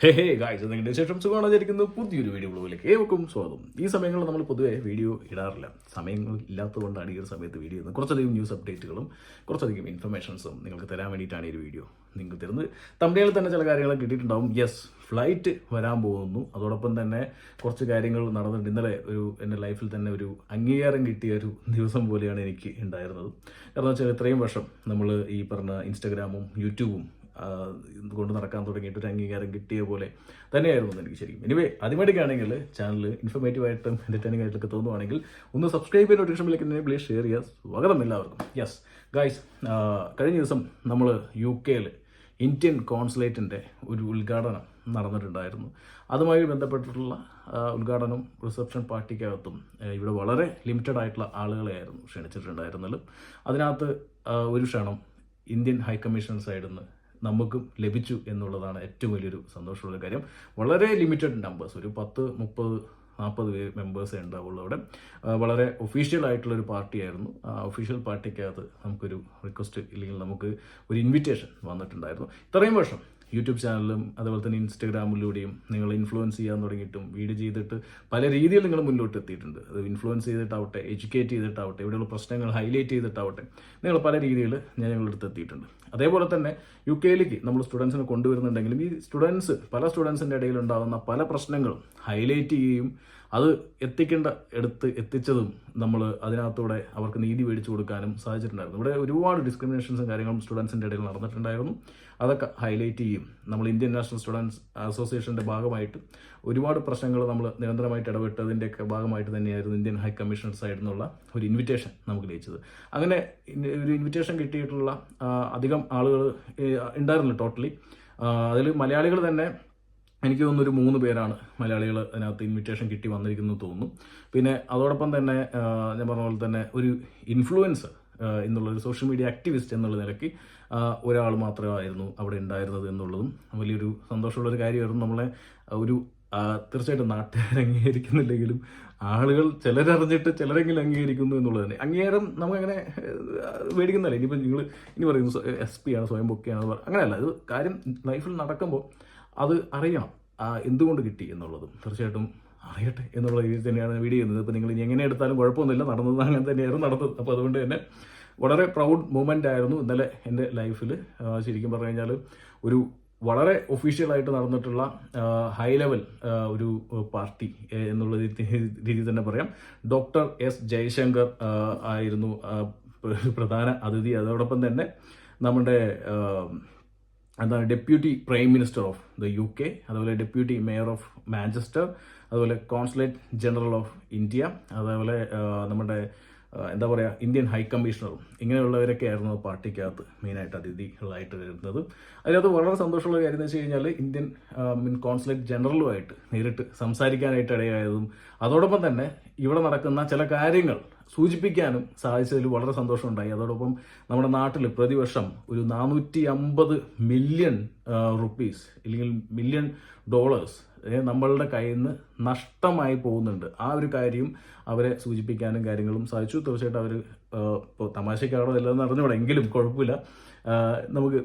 Hey guys, നിങ്ങളുടെ ശേഷം സുഖമാണെന്നിരിക്കുന്നു. പുതിയൊരു വീഡിയോ ബ്ലോഗിലേക്ക് ഏവർക്കും സ്വാഗതം. ഈ സമയങ്ങളിൽ നമ്മൾ പൊതുവെ വീഡിയോ ഇടാറില്ല. സമയങ്ങൾ ഇല്ലാത്തതുകൊണ്ടാണ് ഈ ഒരു സമയത്ത് വീഡിയോ ഇടുന്നത്. കുറച്ചധികം ന്യൂസ് അപ്ഡേറ്റുകളും കുറച്ചധികം ഇൻഫർമേഷൻസും നിങ്ങൾക്ക് തരാൻ വേണ്ടിയിട്ടാണ് ഈ ഒരു വീഡിയോ നിങ്ങൾക്ക് തരുന്നത്. തമിഴിൽ തന്നെ ചില കാര്യങ്ങളൊക്കെ കിട്ടിയിട്ടുണ്ടാവും. യെസ്, ഫ്ലൈറ്റ് വരാൻ പോകുന്നു. അതോടൊപ്പം തന്നെ കുറച്ച് കാര്യങ്ങൾ നടന്നിട്ടുണ്ട്. ഇന്നലെ എൻ്റെ ലൈഫിൽ തന്നെ ഒരു അംഗീകാരം കിട്ടിയ ഒരു ദിവസം പോലെയാണ് എനിക്ക് ഉണ്ടായിരുന്നത്. കാരണം വെച്ചാൽ ഇത്രയും വർഷം നമ്മൾ ഈ പറഞ്ഞ ഇൻസ്റ്റഗ്രാമും യൂട്യൂബും കൊണ്ട് നടക്കാൻ തുടങ്ങിയിട്ട് ഒരു അംഗീകാരം കിട്ടിയ പോലെ തന്നെയായിരുന്നു എനിക്ക് ശരിക്കും. എനിവേ, ആദ്യമായിട്ടൊക്കെയാണെങ്കിൽ ചാനൽ ഇൻഫോർമേറ്റീവായിട്ടും എൻ്റർടൈനിങ് ആയിട്ടൊക്കെ തോന്നുവാണെങ്കിൽ ഒന്ന് സബ്സ്ക്രൈബ് ചെയ്ത് നോട്ടിഫിക്കേഷൻ ബെല്ലിലേക്ക് പ്ലീസ് ഷെയർ ചെയ്യുക. സ്വാഗതം എല്ലാവർക്കും. യെസ് ഗായ്സ്, കഴിഞ്ഞ ദിവസം നമ്മൾ UK ഇന്ത്യൻ കോൺസുലേറ്റിൻ്റെ ഒരു ഉദ്ഘാടനം നടന്നിട്ടുണ്ടായിരുന്നു. അതുമായി ബന്ധപ്പെട്ടിട്ടുള്ള ഉദ്ഘാടനം റിസപ്ഷൻ പാർട്ടിക്കകത്തും ഇവിടെ വളരെ ലിമിറ്റഡ് ആയിട്ടുള്ള ആളുകളെയായിരുന്നു ക്ഷണിച്ചിട്ടുണ്ടായിരുന്നത്. അതിനകത്ത് ഒരു ക്ഷണം ഇന്ത്യൻ ഹൈക്കമ്മീഷൻ സൈഡിൽ നിന്ന് നമുക്കും ലഭിച്ചു എന്നുള്ളതാണ് ഏറ്റവും വലിയൊരു സന്തോഷമുള്ള കാര്യം. വളരെ ലിമിറ്റഡ് നമ്പേഴ്സ്, ഒരു 10, 30, 40 മെമ്പേഴ്സേ ഉണ്ടാവുള്ളൂ അവിടെ. വളരെ ഒഫീഷ്യൽ ആയിട്ടുള്ളൊരു പാർട്ടിയായിരുന്നു. ആ ഒഫീഷ്യൽ പാർട്ടിക്കകത്ത് നമുക്കൊരു റിക്വസ്റ്റ് ഇല്ലെങ്കിൽ നമുക്ക് ഒരു ഇൻവിറ്റേഷൻ വന്നിട്ടുണ്ടായിരുന്നു. ഇത്രയും വർഷം യൂട്യൂബ് ചാനലിലും അതുപോലെ തന്നെ ഇൻസ്റ്റഗ്രാമിലൂടെയും നിങ്ങൾ ഇൻഫ്ലുവൻസ് ചെയ്യാൻ തുടങ്ങിയിട്ടും വീഡിയോ ചെയ്തിട്ട് പല രീതിയിൽ നിങ്ങൾ മുന്നോട്ട് എത്തിയിട്ടുണ്ട്. അത് ഇൻഫ്ലുവൻസ് ചെയ്തിട്ടാവട്ടെ, എഡ്യൂക്കേറ്റ് ചെയ്തിട്ടാവട്ടെ, ഇവിടെയുള്ള പ്രശ്നങ്ങൾ ഹൈലൈറ്റ് ചെയ്തിട്ടാവട്ടെ, നിങ്ങൾ പല രീതിയിൽ ഞങ്ങളുടെ അടുത്ത് എത്തിയിട്ടുണ്ട്. അതേപോലെ തന്നെ UK നമ്മൾ സ്റ്റുഡൻസിനെ കൊണ്ടുവരുന്നുണ്ടെങ്കിലും ഈ പല സ്റ്റുഡൻസിൻ്റെ ഇടയിൽ ഉണ്ടാകുന്ന പല പ്രശ്നങ്ങളും ഹൈലൈറ്റ് ചെയ്യുകയും അത് എത്തിച്ചതും നമ്മൾ അതിനകത്തൂടെ അവർക്ക് നീതി മേടിച്ചു കൊടുക്കാനും സാധിച്ചിട്ടുണ്ടായിരുന്നു. ഇവിടെ ഒരുപാട് ഡിസ്ക്രിമിനേഷൻസും കാര്യങ്ങളും സ്റ്റുഡൻസിൻ്റെ ഇടയിൽ നടന്നിട്ടുണ്ടായിരുന്നു. അതൊക്കെ ഹൈലൈറ്റ് ചെയ്യും. നമ്മൾ ഇന്ത്യൻ നാഷണൽ സ്റ്റുഡൻസ് അസോസിയേഷൻ്റെ ഭാഗമായിട്ട് ഒരുപാട് പ്രശ്നങ്ങൾ നമ്മൾ നിരന്തരമായിട്ട് ഇടപെട്ടതിൻ്റെയൊക്കെ ഭാഗമായിട്ട് തന്നെയായിരുന്നു ഇന്ത്യൻ ഹൈ കമ്മീഷണർ സൈഡിൽ നിന്നുള്ള ഒരു ഇൻവിറ്റേഷൻ നമുക്ക് ലഭിച്ചത്. അങ്ങനെ ഒരു ഇൻവിറ്റേഷൻ കിട്ടിയിട്ടുള്ള അധികം ആളുകൾ ഉണ്ടായിരുന്നില്ല ടോട്ടലി. അതിൽ മലയാളികൾ തന്നെ എനിക്ക് തോന്നുന്നു ഒരു 3 പേരാണ് മലയാളികൾ അതിനകത്ത് ഇൻവിറ്റേഷൻ കിട്ടി വന്നിരിക്കുന്നത് തോന്നുന്നു. പിന്നെ അതോടൊപ്പം തന്നെ ഞാൻ പറഞ്ഞ പോലെ തന്നെ ഒരു ഇൻഫ്ലുവൻസർ എന്നുള്ളൊരു സോഷ്യൽ മീഡിയ ആക്ടിവിസ്റ്റ് എന്നുള്ള നിലയ്ക്ക് ഒരാൾ മാത്രമായിരുന്നു അവിടെ ഉണ്ടായിരുന്നത് എന്നുള്ളതും വലിയൊരു സന്തോഷമുള്ളൊരു കാര്യമായിരുന്നു. നമ്മളെ തീർച്ചയായിട്ടും നാട്ടുകാർ അംഗീകരിക്കുന്നില്ലെങ്കിലും ആളുകൾ ചിലരറിഞ്ഞിട്ട് ചിലരെങ്കിലും അംഗീകരിക്കുന്നു എന്നുള്ളത് തന്നെ. അംഗീകാരം നമുക്കങ്ങനെ മേടിക്കുന്നതല്ല. ഇനിയിപ്പോൾ നിങ്ങൾ ഇനി പറയുന്നു SP ആണ്, സ്വയം പൊക്കെയാണ്, അങ്ങനെയല്ല. ഇത് കാര്യം ലൈഫിൽ നടക്കുമ്പോൾ അത് അറിയണം എന്തുകൊണ്ട് കിട്ടി എന്നുള്ളതും തീർച്ചയായിട്ടും അറിയട്ടെ എന്നുള്ള രീതിയിൽ തന്നെയാണ് വീഡിയോ ചെയ്യുന്നത്. ഇപ്പോൾ നിങ്ങൾ ഇനി എങ്ങനെ എടുത്താലും കുഴപ്പമൊന്നുമില്ല, നടന്നത് അങ്ങനെ തന്നെയായിരുന്നു നടന്നത്. അപ്പോൾ അതുകൊണ്ട് തന്നെ വളരെ പ്രൗഡ് മൂമെൻ്റ് ആയിരുന്നു ഇന്നലെ എൻ്റെ ലൈഫിൽ. ശരിക്കും പറഞ്ഞു കഴിഞ്ഞാൽ ഒരു വളരെ ഒഫീഷ്യലായിട്ട് നടന്നിട്ടുള്ള ഹൈ ലെവൽ ഒരു പാർട്ടി എന്നുള്ള രീതിയിൽ തന്നെ പറയാം. ഡോക്ടർ S ജയശങ്കർ ആയിരുന്നു പ്രധാന അതിഥി. അതോടൊപ്പം തന്നെ നമ്മുടെ deputy prime minister of UK, അതുപോലെ ഡെപ്യൂട്ടി മേയർ ഓഫ് മാഞ്ചസ്റ്റർ, അതുപോലെ കോൺസുലേറ്റ് ജനറൽ ഓഫ് ഇന്ത്യ, അതേപോലെ നമ്മുടെ ഇന്ത്യൻ ഹൈ കമ്മീഷണറും, ഇങ്ങനെയുള്ളവരൊക്കെ ആയിരുന്നു പാർട്ടിക്കകത്ത് മെയിനായിട്ട് അതിഥികളായിട്ട് വരുന്നത്. അതിനകത്ത് വളരെ സന്തോഷമുള്ള കാര്യം എന്ന് വെച്ച് കഴിഞ്ഞാൽ ഇന്ത്യൻ കോൺസുലേറ്റ് ജനറലുമായിട്ട് നേരിട്ട് സംസാരിക്കാനായിട്ട് ഇടയായതും അതോടൊപ്പം തന്നെ ഇവിടെ നടക്കുന്ന ചില കാര്യങ്ങൾ സൂചിപ്പിക്കാനും സാധിച്ചതിൽ വളരെ സന്തോഷമുണ്ടായി. അതോടൊപ്പം നമ്മുടെ നാട്ടിൽ പ്രതിവർഷം ഒരു 450 മില്യൺ റുപ്പീസ് അല്ലെങ്കിൽ $million നമ്മളുടെ കയ്യിൽ നിന്ന് നഷ്ടമായി പോകുന്നുണ്ട്. ആ ഒരു കാര്യം അവരെ സൂചിപ്പിക്കാനും കാര്യങ്ങളും സാധിച്ചു. തീർച്ചയായിട്ടും അവർ ഇപ്പോൾ തമാശക്കാണോ എല്ലാം അറിഞ്ഞൂടാ, എങ്കിലും കുഴപ്പമില്ല, നമുക്ക്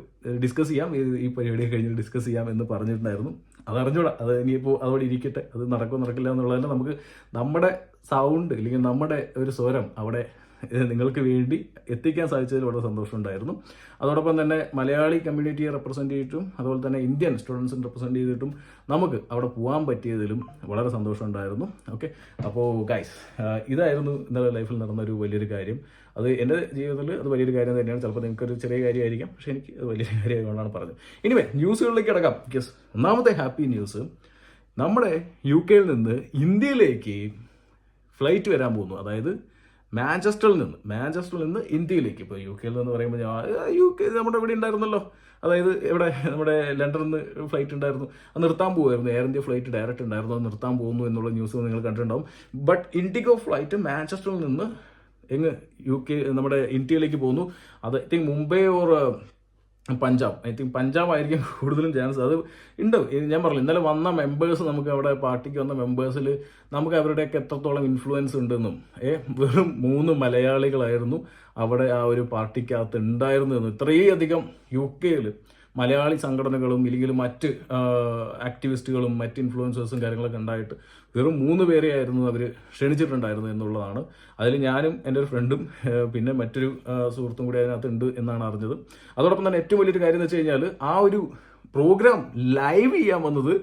ഡിസ്കസ് ചെയ്യാം, ഈ പരിപാടി കഴിഞ്ഞ് ഡിസ്കസ് ചെയ്യാം എന്ന് പറഞ്ഞിട്ടുണ്ടായിരുന്നു. അതറിഞ്ഞൂടാ, അത് ഇനിയിപ്പോൾ അതോടെ ഇരിക്കട്ടെ, അത് നടക്കില്ല എന്നുള്ളതല്ല. നമുക്ക് നമ്മുടെ സൗണ്ട് അല്ലെങ്കിൽ നമ്മുടെ ഒരു സ്വരം അവിടെ നിങ്ങൾക്ക് വേണ്ടി എത്തിക്കാൻ സാധിച്ചതിൽ വളരെ സന്തോഷമുണ്ടായിരുന്നു. അതോടൊപ്പം തന്നെ മലയാളി കമ്മ്യൂണിറ്റിയെ റെപ്രസെൻറ്റ് ചെയ്തിട്ടും അതുപോലെ തന്നെ ഇന്ത്യൻ സ്റ്റുഡൻസിനെ റെപ്രസെൻറ്റ് ചെയ്തിട്ടും നമുക്ക് അവിടെ പോകാൻ പറ്റിയതിലും വളരെ സന്തോഷമുണ്ടായിരുന്നു. ഓക്കെ, അപ്പോൾ ഗൈസ്, ഇതായിരുന്നു ഇന്നലെ ലൈഫിൽ നടന്നൊരു വലിയൊരു കാര്യം. അത് എൻ്റെ ജീവിതത്തിൽ അത് വലിയൊരു കാര്യം തന്നെയാണ്. ചിലപ്പോൾ നിങ്ങൾക്കൊരു ചെറിയ കാര്യമായിരിക്കാം, പക്ഷേ എനിക്ക് അത് വലിയൊരു കാര്യമായതുകൊണ്ടാണ് പറഞ്ഞത്. ഇനിവേ, ന്യൂസുകളിലേക്ക് കിടക്കാം. യെസ്, ഒന്നാമത്തെ ഹാപ്പി ന്യൂസ്, നമ്മുടെ UK നിന്ന് ഇന്ത്യയിലേക്ക് ഫ്ലൈറ്റ് വരാൻ പോകുന്നു. അതായത് മാഞ്ചസ്റ്ററിൽ നിന്ന് ഇന്ത്യയിലേക്ക്. ഇപ്പോൾ UK എന്ന് പറയുമ്പോൾ UK നമ്മുടെ ഇവിടെ ഉണ്ടായിരുന്നല്ലോ, അതായത് ഇവിടെ നമ്മുടെ ലണ്ടനിൽ നിന്ന് ഫ്ലൈറ്റ് ഉണ്ടായിരുന്നു, അത് നിർത്താൻ പോകുമായിരുന്നു. എയർ ഇന്ത്യ ഫ്ലൈറ്റ് ഡയറക്റ്റ് ഉണ്ടായിരുന്നു, അത് നിർത്താൻ പോകുന്നു എന്നുള്ള ന്യൂസ് നിങ്ങൾ കണ്ടിട്ടുണ്ടാവും. ബട്ട് ഇൻഡിഗോ ഫ്ലൈറ്റ് മാഞ്ചസ്റ്ററിൽ നിന്ന് UK നമ്മുടെ ഇന്ത്യയിലേക്ക് പോകുന്നു. അത് I think Mumbai or Punjab ആയിരിക്കും കൂടുതലും ചാൻസ്. അത് ഉണ്ട്. ഞാൻ പറഞ്ഞു, ഇന്നലെ വന്ന മെമ്പേഴ്സ്, നമുക്ക് അവിടെ പാർട്ടിക്ക് വന്ന മെമ്പേഴ്സിൽ നമുക്ക് അവരുടെയൊക്കെ എത്രത്തോളം ഇൻഫ്ലുവൻസ് ഉണ്ടെന്നും വെറും 3 മലയാളികളായിരുന്നു അവിടെ ആ ഒരു പാർട്ടിക്കകത്ത് ഉണ്ടായിരുന്നതെന്നും ഇത്രയധികം UK മലയാളി സംഘടനകളും ഇല്ലെങ്കിൽ മറ്റ് ആക്ടിവിസ്റ്റുകളും മറ്റ് ഇൻഫ്ലുവൻസേഴ്സും കാര്യങ്ങളൊക്കെ ഉണ്ടായിട്ട് വെറും 3 പേരെയായിരുന്നു അവർ ക്ഷണിച്ചിട്ടുണ്ടായിരുന്നു എന്നുള്ളതാണ്. അതിൽ ഞാനും എൻ്റെ ഒരു ഫ്രണ്ടും പിന്നെ മറ്റൊരു സുഹൃത്തും കൂടി അതിനകത്തുണ്ട് എന്നാണ് അറിഞ്ഞത്. അതോടൊപ്പം തന്നെ ഏറ്റവും വലിയൊരു കാര്യം എന്ന് വെച്ച് കഴിഞ്ഞാൽ ആ ഒരു പ്രോഗ്രാം ലൈവ് ചെയ്യാൻ വന്നത്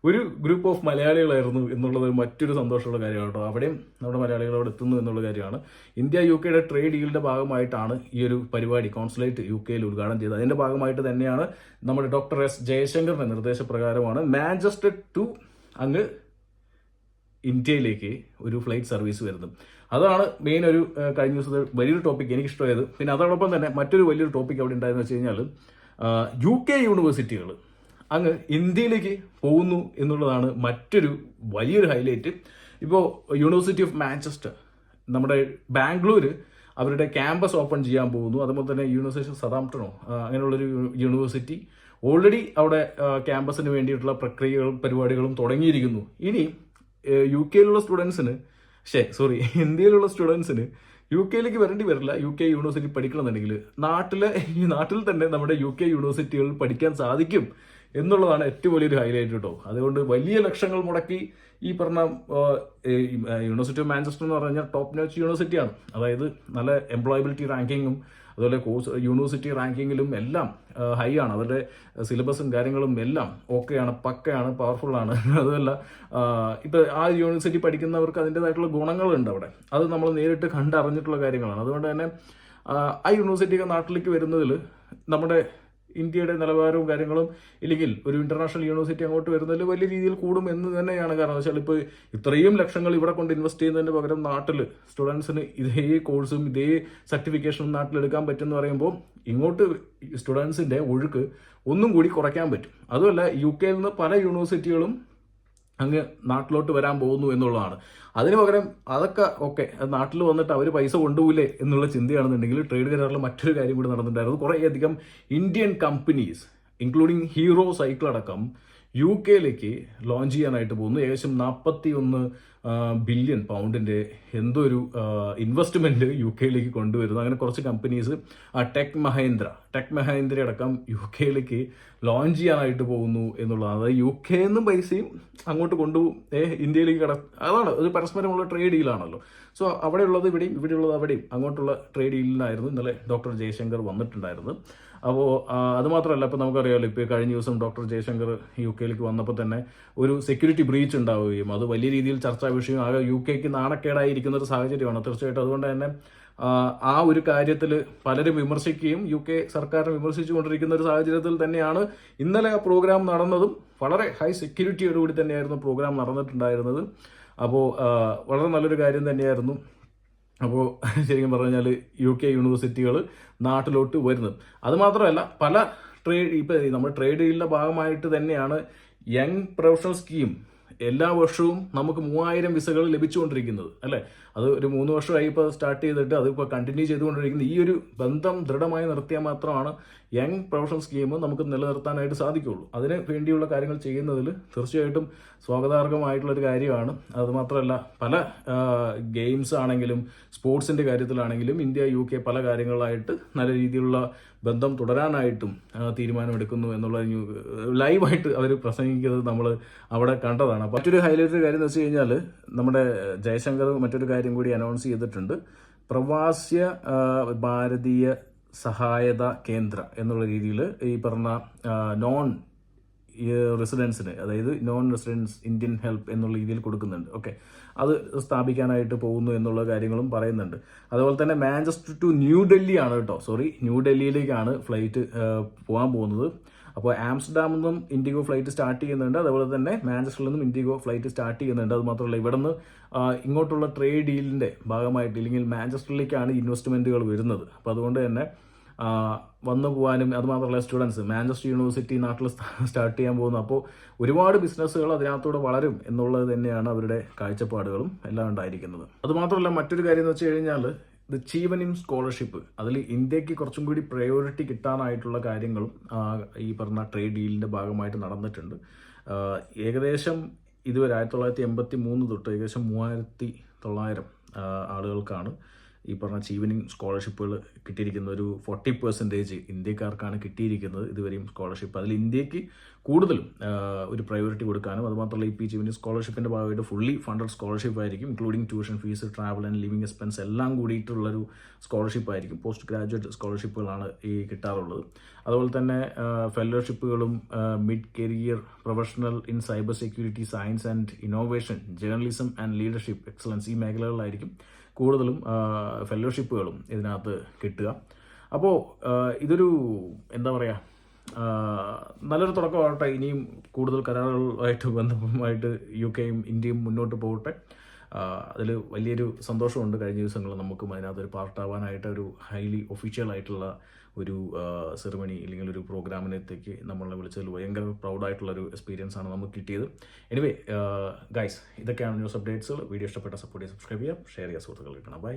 ഒരു ഗ്രൂപ്പ് ഓഫ് മലയാളികളായിരുന്നു എന്നുള്ളത് മറ്റൊരു സന്തോഷമുള്ള കാര്യമാണ് കേട്ടോ. അവിടെയും നമ്മുടെ മലയാളികൾ അവിടെ എത്തുന്നു എന്നുള്ള കാര്യമാണ്. ഇന്ത്യ UK ട്രേഡ് ഡീലിന്റെ ഭാഗമായിട്ടാണ് ഈ ഒരു പരിപാടി കോൺസുലേറ്റ് UK ഉദ്ഘാടനം ചെയ്തത്. അതിന്റെ ഭാഗമായിട്ട് തന്നെയാണ് നമ്മുടെ ഡോക്ടർ S ജയശങ്കറിന്റെ നിർദ്ദേശപ്രകാരമാണ് മാഞ്ചസ്റ്റർ ടു അങ്ങ് ഇന്ത്യയിലേക്ക് ഒരു ഫ്ലൈറ്റ് സർവീസ് വരുന്നത്. അതാണ് മെയിൻ ഒരു കഴിഞ്ഞ ദിവസത്തെ വലിയൊരു ടോപ്പിക് എനിക്ക് ഇഷ്ടമായത്. പിന്നെ അതോടൊപ്പം തന്നെ മറ്റൊരു വലിയൊരു ടോപ്പിക് അവിടെ ഉണ്ടായെന്ന് വെച്ച് കഴിഞ്ഞാൽ UK യൂണിവേഴ്സിറ്റികൾ അങ്ങ് ഇന്ത്യയിലേക്ക് പോകുന്നു എന്നുള്ളതാണ് മറ്റൊരു വലിയൊരു ഹൈലൈറ്റ്. ഇപ്പോൾ യൂണിവേഴ്സിറ്റി ഓഫ് മാഞ്ചസ്റ്റർ നമ്മുടെ ബാംഗ്ലൂർ അവരുടെ ക്യാമ്പസ് ഓപ്പൺ ചെയ്യാൻ പോകുന്നു. അതുപോലെ തന്നെ യൂണിവേഴ്സിറ്റി ഓഫ് സതാംപ്ടണോ അങ്ങനെയുള്ളൊരു യൂണിവേഴ്സിറ്റി ഓൾറെഡി അവിടെ ക്യാമ്പസിന് വേണ്ടിയിട്ടുള്ള പ്രക്രിയകളും പരിപാടികളും തുടങ്ങിയിരിക്കുന്നു. ഇനി UK സ്റ്റുഡൻസിന് ഇന്ത്യയിലുള്ള സ്റ്റുഡൻസിന് UK വരേണ്ടി വരില്ല. UK യൂണിവേഴ്സിറ്റി പഠിക്കണമെന്നുണ്ടെങ്കിൽ നാട്ടിൽ തന്നെ നമ്മുടെ UK യൂണിവേഴ്സിറ്റികൾ പഠിക്കാൻ സാധിക്കും എന്നുള്ളതാണ് ഏറ്റവും വലിയൊരു ഹൈലൈറ്റ് കേട്ടോ. അതുകൊണ്ട് വലിയ ലക്ഷങ്ങൾ മുടക്കി ഈ പറഞ്ഞ യൂണിവേഴ്സിറ്റി ഓഫ് മാഞ്ചസ്റ്റർ എന്ന് പറഞ്ഞാൽ ടോപ്പ് നോച്ച് യൂണിവേഴ്സിറ്റിയാണ്. അതായത് നല്ല എംപ്ലോയബിലിറ്റി റാങ്കിങ്ങും അതുപോലെ യൂണിവേഴ്സിറ്റി റാങ്കിങ്ങിലും എല്ലാം ഹൈ ആണ്. അവരുടെ സിലബസും കാര്യങ്ങളും എല്ലാം ഓക്കെയാണ്, പക്കയാണ്, പവർഫുള്ളാണ്. അതുമല്ല ഇപ്പം ആ യൂണിവേഴ്സിറ്റി പഠിക്കുന്നവർക്ക് അതിൻ്റെതായിട്ടുള്ള ഗുണങ്ങളുണ്ട് അവിടെ. അത് നമ്മൾ നേരിട്ട് കണ്ടറിഞ്ഞിട്ടുള്ള കാര്യങ്ങളാണ്. അതുകൊണ്ട് തന്നെ ആ യൂണിവേഴ്സിറ്റിയൊക്കെ നാട്ടിലേക്ക് വരുന്നതിൽ നമ്മുടെ ഇന്ത്യയുടെ നിലവാരവും കാര്യങ്ങളും ഇല്ലെങ്കിൽ ഒരു ഇന്റർനാഷണൽ യൂണിവേഴ്സിറ്റി അങ്ങോട്ട് വരുന്നതിൽ വലിയ രീതിയിൽ കൂടും എന്ന് തന്നെയാണ്. കാരണം വെച്ചാൽ ഇപ്പോൾ ഇത്രയും ലക്ഷങ്ങൾ ഇവിടെ കൊണ്ട് ഇൻവെസ്റ്റ് ചെയ്യുന്നതിന് പകരം നാട്ടിൽ സ്റ്റുഡൻസിന് ഇതേ കോഴ്സും ഇതേ സർട്ടിഫിക്കേഷനും നാട്ടിലെടുക്കാൻ പറ്റും എന്ന് പറയുമ്പോൾ ഇങ്ങോട്ട് സ്റ്റുഡൻസിന്റെ ഒഴുക്ക് ഒന്നും കൂടി കുറയ്ക്കാൻ പറ്റും. അതുമല്ല UK നിന്ന് പല യൂണിവേഴ്സിറ്റികളും അങ്ങ് നാട്ടിലോട്ട് വരാൻ പോകുന്നു എന്നുള്ളതാണ്. അതിന് പകരം അതൊക്കെ ഓക്കെ, നാട്ടിൽ വന്നിട്ട് അവർ പൈസ കൊണ്ടുപോയില്ലേ എന്നുള്ള ചിന്തയാണെന്നുണ്ടെങ്കിൽ ട്രേഡ് കരാറിൽ മറ്റൊരു കാര്യം കൂടി നടന്നിട്ടുണ്ടായിരുന്നു. കുറേയധികം Indian companies including hero cycle അടക്കം UK ലോഞ്ച് ചെയ്യാനായിട്ട് പോകുന്നു. ഏകദേശം 41 ബില്യൺ പൗണ്ടിന്റെ എന്തോ ഒരു ഇൻവെസ്റ്റ്മെന്റ് UK കൊണ്ടുവരുന്നു. അങ്ങനെ കുറച്ച് കമ്പനീസ് ടെക് മഹേന്ദ്ര അടക്കം UK ലോഞ്ച് ചെയ്യാനായിട്ട് പോകുന്നു എന്നുള്ളതാണ്. അതായത് UK നിന്നും പൈസയും അങ്ങോട്ട് കൊണ്ടുപോകും, ഇന്ത്യയിലേക്ക് അതാണ് ഒരു പരസ്പരമുള്ള ട്രേഡ് ഡീലാണല്ലോ. സോ അവിടെയുള്ളത് ഇവിടെയും ഇവിടെയുള്ളത് അവിടെയും അങ്ങോട്ടുള്ള ട്രേഡ് ഡീലിനായിരുന്നു ഇന്നലെ ഡോക്ടർ ജയശങ്കർ വന്നിട്ടുണ്ടായിരുന്നത്. അപ്പോൾ അതുമാത്രമല്ല, ഇപ്പോൾ നമുക്കറിയാമല്ലോ, ഇപ്പോൾ കഴിഞ്ഞ ദിവസം ഡോക്ടർ ജയശങ്കർ UK വന്നപ്പോൾ തന്നെ ഒരു സെക്യൂരിറ്റി ബ്രീച്ച് ഉണ്ടാവുകയും അത് വലിയ രീതിയിൽ ചർച്ചാ വിഷയം ആകെ UK നാണക്കേടായിരിക്കുന്ന ഒരു സാഹചര്യമാണ് തീർച്ചയായിട്ടും. അതുകൊണ്ട് തന്നെ ആ ഒരു കാര്യത്തിൽ പലരും വിമർശിക്കുകയും UK സർക്കാരിനെ വിമർശിച്ചുകൊണ്ടിരിക്കുന്ന ഒരു സാഹചര്യത്തിൽ തന്നെയാണ് ഇന്നലെ ആ പ്രോഗ്രാം നടന്നതും. വളരെ ഹൈ സെക്യൂരിറ്റിയോടുകൂടി തന്നെയായിരുന്നു പ്രോഗ്രാം നടന്നിട്ടുണ്ടായിരുന്നത്. അപ്പോൾ വളരെ നല്ലൊരു കാര്യം തന്നെയായിരുന്നു. അപ്പോൾ ശരിക്കും പറഞ്ഞാൽ UK യൂണിവേഴ്സിറ്റികൾ നാട്ടിലോട്ട് വരുന്നത്. അതുമാത്രമല്ല, പല ഇപ്പം നമ്മുടെ ട്രേഡ് ഡീലിൻ്റെ ഭാഗമായിട്ട് തന്നെയാണ് യങ് പ്രൊഫഷണൽ സ്കീം എല്ലാ വർഷവും നമുക്ക് 3000 വിസകൾ ലഭിച്ചുകൊണ്ടിരിക്കുന്നത് അല്ലേ. അത് ഒരു 3 വർഷമായി ഇപ്പോൾ സ്റ്റാർട്ട് ചെയ്തിട്ട് അതിപ്പോൾ കണ്ടിന്യൂ ചെയ്തുകൊണ്ടിരിക്കുന്നത്. ഈ ഒരു ബന്ധം ദൃഢമായി നിർത്തിയാൽ മാത്രമാണ് യങ് പ്രൊഫഷണൽ സ്കീം നമുക്ക് നിലനിർത്താനായിട്ട് സാധിക്കുകയുള്ളൂ. അതിന് വേണ്ടിയുള്ള കാര്യങ്ങൾ ചെയ്യുന്നതിൽ തീർച്ചയായിട്ടും സ്വാഗതാർഹമായിട്ടുള്ളൊരു കാര്യമാണ്. അതുമാത്രമല്ല, പല ഗെയിംസ് ആണെങ്കിലും സ്പോർട്സിൻ്റെ കാര്യത്തിലാണെങ്കിലും ഇന്ത്യ UK പല കാര്യങ്ങളായിട്ട് നല്ല രീതിയിലുള്ള ബന്ധം തുടരാനായിട്ടും തീരുമാനമെടുക്കുന്നു എന്നുള്ള ലൈവായിട്ട് അവർ പ്രസംഗിക്കുന്നത് നമ്മൾ അവിടെ കണ്ടതാണ്. അപ്പോൾ മറ്റൊരു ഹൈലൈറ്റ് കാര്യം എന്ന് വെച്ച് കഴിഞ്ഞാൽ നമ്മുടെ ജയശങ്കർ മറ്റൊരു കാര്യം കൂടി അനൗൺസ് ചെയ്തിട്ടുണ്ട്. പ്രവാസ്യ ഭാരതീയ സഹായത കേന്ദ്ര എന്നുള്ള രീതിയിൽ ഈ പറഞ്ഞ നോൺ റെസിഡൻസിന്, അതായത് നോൺ റെസിഡൻസ് ഇന്ത്യൻ ഹെൽപ്പ് എന്നുള്ള രീതിയിൽ കൊടുക്കുന്നുണ്ട്. ഓക്കെ, അത് സ്ഥാപിക്കാനായിട്ട് പോകുന്നു എന്നുള്ള കാര്യങ്ങളും പറയുന്നുണ്ട്. അതുപോലെ തന്നെ മാഞ്ചസ്റ്റർ ടു ന്യൂഡൽഹി ആണ് കേട്ടോ, ന്യൂഡൽഹിയിലേക്കാണ് ഫ്ലൈറ്റ് പോകാൻ പോകുന്നത്. അപ്പോൾ ആംസ്റ്റർഡാമിൽ നിന്നും ഇൻഡിഗോ ഫ്ലൈറ്റ് സ്റ്റാർട്ട് ചെയ്യുന്നുണ്ട്. അതുപോലെ തന്നെ മാഞ്ചസ്റ്ററിൽ നിന്നും ഇൻഡിഗോ ഫ്ലൈറ്റ് സ്റ്റാർട്ട് ചെയ്യുന്നുണ്ട്. അത് മാത്രമല്ല, ഇവിടെ നിന്ന് ഇങ്ങോട്ടുള്ള ട്രേഡ് ഡീലിൻ്റെ ഭാഗമായിട്ട് ഇല്ലെങ്കിൽ മാഞ്ചസ്റ്ററിലേക്കാണ് ഇൻവെസ്റ്റ്മെൻറ്റുകൾ വരുന്നത്. അപ്പോൾ അതുകൊണ്ട് തന്നെ വന്നു പോകാനും, അതുമാത്രമല്ല സ്റ്റുഡൻസ് മാഞ്ചസ്റ്റർ യൂണിവേഴ്സിറ്റി നാട്ടിൽ സ്റ്റാർട്ട് ചെയ്യാൻ പോകുന്നു. അപ്പോൾ ഒരുപാട് ബിസിനസ്സുകൾ അതിനകത്തൂടെ വളരും എന്നുള്ളത് തന്നെയാണ് അവരുടെ കാഴ്ചപ്പാടുകളും എല്ലാം ഉണ്ടായിരിക്കുന്നത്. അതുമാത്രമല്ല, മറ്റൊരു കാര്യം എന്ന് വെച്ച് കഴിഞ്ഞാൽ ജീവനിം സ്കോളർഷിപ്പ്, അതിൽ ഇന്ത്യക്ക് കുറച്ചും കൂടി പ്രയോറിറ്റി കിട്ടാനായിട്ടുള്ള കാര്യങ്ങളും ഈ പറഞ്ഞ ട്രേഡ് ഡീലിൻ്റെ ഭാഗമായിട്ട് നടന്നിട്ടുണ്ട്. ഏകദേശം ഇതുവരെ 1983 തൊട്ട് ഏകദേശം 3900 ആളുകൾക്കാണ് ഈ പറഞ്ഞ ചീവനിങ് സ്കോളർഷിപ്പുകൾ കിട്ടിയിരിക്കുന്ന ഒരു 40% ഇന്ത്യക്കാർക്കാണ് കിട്ടിയിരിക്കുന്നത് ഇതുവരെയും സ്കോളർഷിപ്പ്. അതിൽ ഇന്ത്യക്ക് കൂടുതലും ഒരു പ്രയോറിറ്റി കൊടുക്കാനും അതുമാത്രമല്ല ഈ ചീവനിങ് സ്കോളർഷിപ്പിൻ്റെ ഭാഗമായിട്ട് ഫുള്ളി ഫണ്ടഡ് സ്കോളർഷിപ്പ് ആയിരിക്കും, including tuition fees, travel and living expense എല്ലാം കൂടിയിട്ടുള്ളൊരു സ്കോളർഷിപ്പ് ആയിരിക്കും. പോസ്റ്റ് ഗ്രാജുവേറ്റ് സ്കോളർഷിപ്പുകളാണ് ഈ കിട്ടാറുള്ളത്. അതുപോലെ തന്നെ ഫെലോഷിപ്പുകളും mid career professional in cyber security, science and innovation, journalism and leadership excellence ഈ മേഖലകളിലായിരിക്കും കൂടുതലും ഫെലോഷിപ്പുകളും ഇതിനകത്ത് കിട്ടുക. അപ്പോൾ ഇതൊരു എന്താ പറയുക, നല്ലൊരു തുടക്കമാവട്ടെ. ഇനിയും കൂടുതൽ കരാറുകളുമായിട്ട് ബന്ധമായിട്ട് UK-യും ഇന്ത്യയും മുന്നോട്ട് പോകട്ടെ. അതിൽ വലിയൊരു സന്തോഷമുണ്ട്. കഴിഞ്ഞ ദിവസങ്ങളിൽ നമുക്കും അതിനകത്തൊരു പാർട്ടാവാനായിട്ട് ഒരു ഹൈലി ഒഫീഷ്യൽ ആയിട്ടുള്ള ഒരു സെറിമണി അല്ലെങ്കിൽ ഒരു പ്രോഗ്രാമിനത്തേക്ക് നമ്മളെ വിളിച്ചതിൽ ഭയങ്കര പ്രൗഡായിട്ടുള്ളൊരു എക്സ്പീരിയൻസ് ആണ് നമുക്ക് കിട്ടിയത്. എനിവേ ഗൈസ്, ഇതൊക്കെയാണ് ന്യൂസ് അപ്ഡേറ്റ്സുകൾ. വീഡിയോ ഇഷ്ടപ്പെട്ട സപ്പോർട്ട് ചെയ്യുക, സബ്സ്ക്രൈബ് ചെയ്യുക, ഷെയർ ചെയ്യുക, സുഹൃത്തുക്കൾ കിട്ടണം. ബൈ.